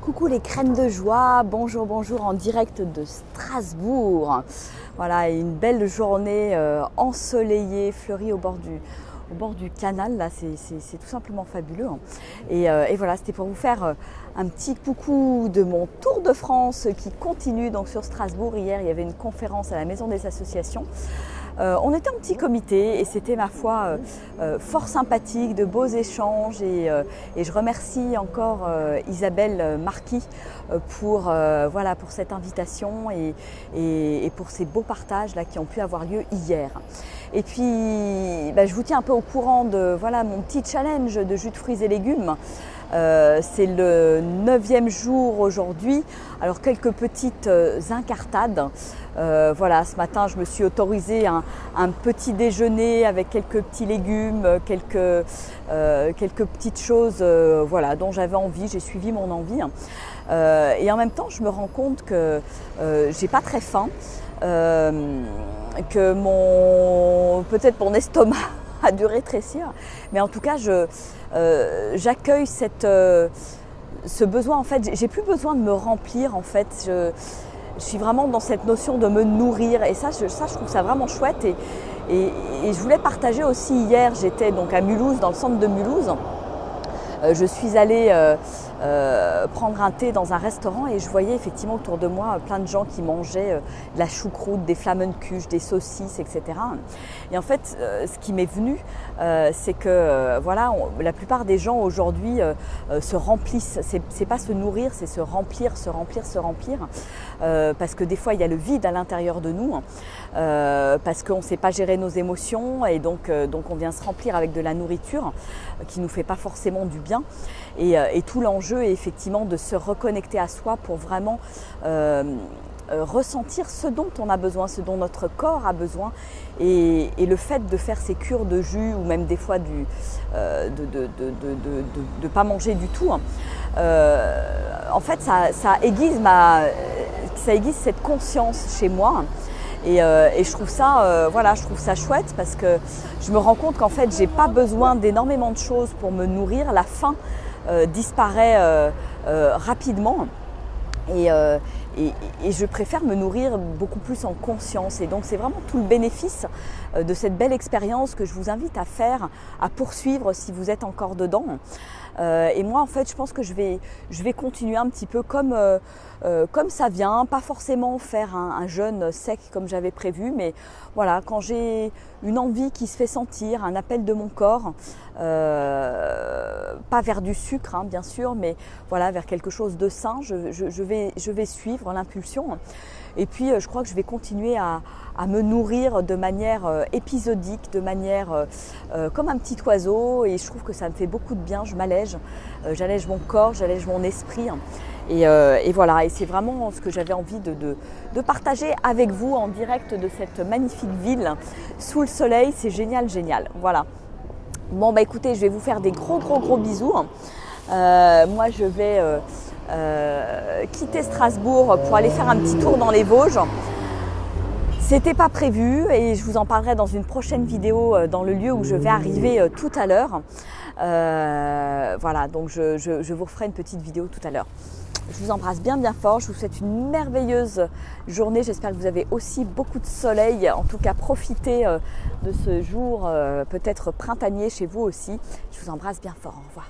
Coucou les crèmes de joie, bonjour, bonjour en direct de Strasbourg. Voilà, une belle journée ensoleillée, fleurie au bord du canal, là c'est tout simplement fabuleux. Et voilà, c'était pour vous faire un petit coucou de mon Tour de France qui continue donc sur Strasbourg. Hier, il y avait une conférence à la Maison des Associations. On était en petit comité et c'était ma foi fort sympathique, de beaux échanges et je remercie encore Isabelle Marquis pour cette invitation et pour ces beaux partages là, qui ont pu avoir lieu hier. Et puis je vous tiens un peu au courant de mon petit challenge de jus de fruits et légumes. C'est le 9e jour aujourd'hui, alors quelques petites incartades. Ce matin je me suis autorisé un petit déjeuner avec quelques petits légumes, quelques petites choses dont j'avais envie, j'ai suivi mon envie. Et en même temps je me rends compte que j'ai pas très faim, que peut-être mon estomac a dû rétrécir, mais en tout cas j'accueille ce besoin. En fait, j'ai plus besoin de me remplir. En fait, je suis vraiment dans cette notion de me nourrir, et ça je trouve ça vraiment chouette. Et je voulais partager aussi hier. J'étais donc à Mulhouse, dans le centre de Mulhouse. Je suis allée prendre un thé dans un restaurant et je voyais effectivement autour de moi plein de gens qui mangeaient de la choucroute, des flammenkuche, des saucisses, etc. Et en fait, ce qui m'est venu, c'est que la plupart des gens aujourd'hui se remplissent. C'est pas se nourrir, c'est se remplir, parce que des fois il y a le vide à l'intérieur de nous, parce qu'on ne sait pas gérer nos émotions et donc on vient se remplir avec de la nourriture qui nous fait pas forcément du bien. Et tout l'enjeu est effectivement de se reconnecter à soi pour vraiment ressentir ce dont on a besoin, ce dont notre corps a besoin. Et le fait de faire ces cures de jus ou même des fois de pas manger du tout, en fait ça aiguise cette conscience chez moi. Et je trouve ça chouette, parce que je me rends compte qu'en fait j'ai pas besoin d'énormément de choses pour me nourrir. La faim disparaît rapidement et je préfère me nourrir beaucoup plus en conscience. Et donc c'est vraiment tout le bénéfice de cette belle expérience que je vous invite à faire, à poursuivre si vous êtes encore dedans. Et moi en fait je pense que je vais continuer un petit peu comme ça vient, pas forcément faire un jeûne sec comme j'avais prévu, mais voilà, quand j'ai une envie qui se fait sentir, un appel de mon corps, pas vers du sucre bien sûr, mais voilà, vers quelque chose de sain, je vais suivre l'impulsion. Et puis je crois que je vais continuer à me nourrir de manière épisodique, de manière comme un petit oiseau, et je trouve que ça me fait beaucoup de bien. Je m'allège, j'allège mon corps, j'allège mon esprit, et voilà, et c'est vraiment ce que j'avais envie de partager avec vous en direct de cette magnifique ville sous le soleil. C'est génial, voilà. Bon écoutez, je vais vous faire des gros bisous. Moi je vais quitter Strasbourg pour aller faire un petit tour dans les Vosges. C'était pas prévu et je vous en parlerai dans une prochaine vidéo dans le lieu où je vais arriver tout à l'heure. Donc je vous referai une petite vidéo tout à l'heure. Je vous embrasse bien fort, je vous souhaite une merveilleuse journée. J'espère que vous avez aussi beaucoup de soleil. En tout cas, profitez de ce jour peut-être printanier chez vous aussi. Je vous embrasse bien fort, au revoir.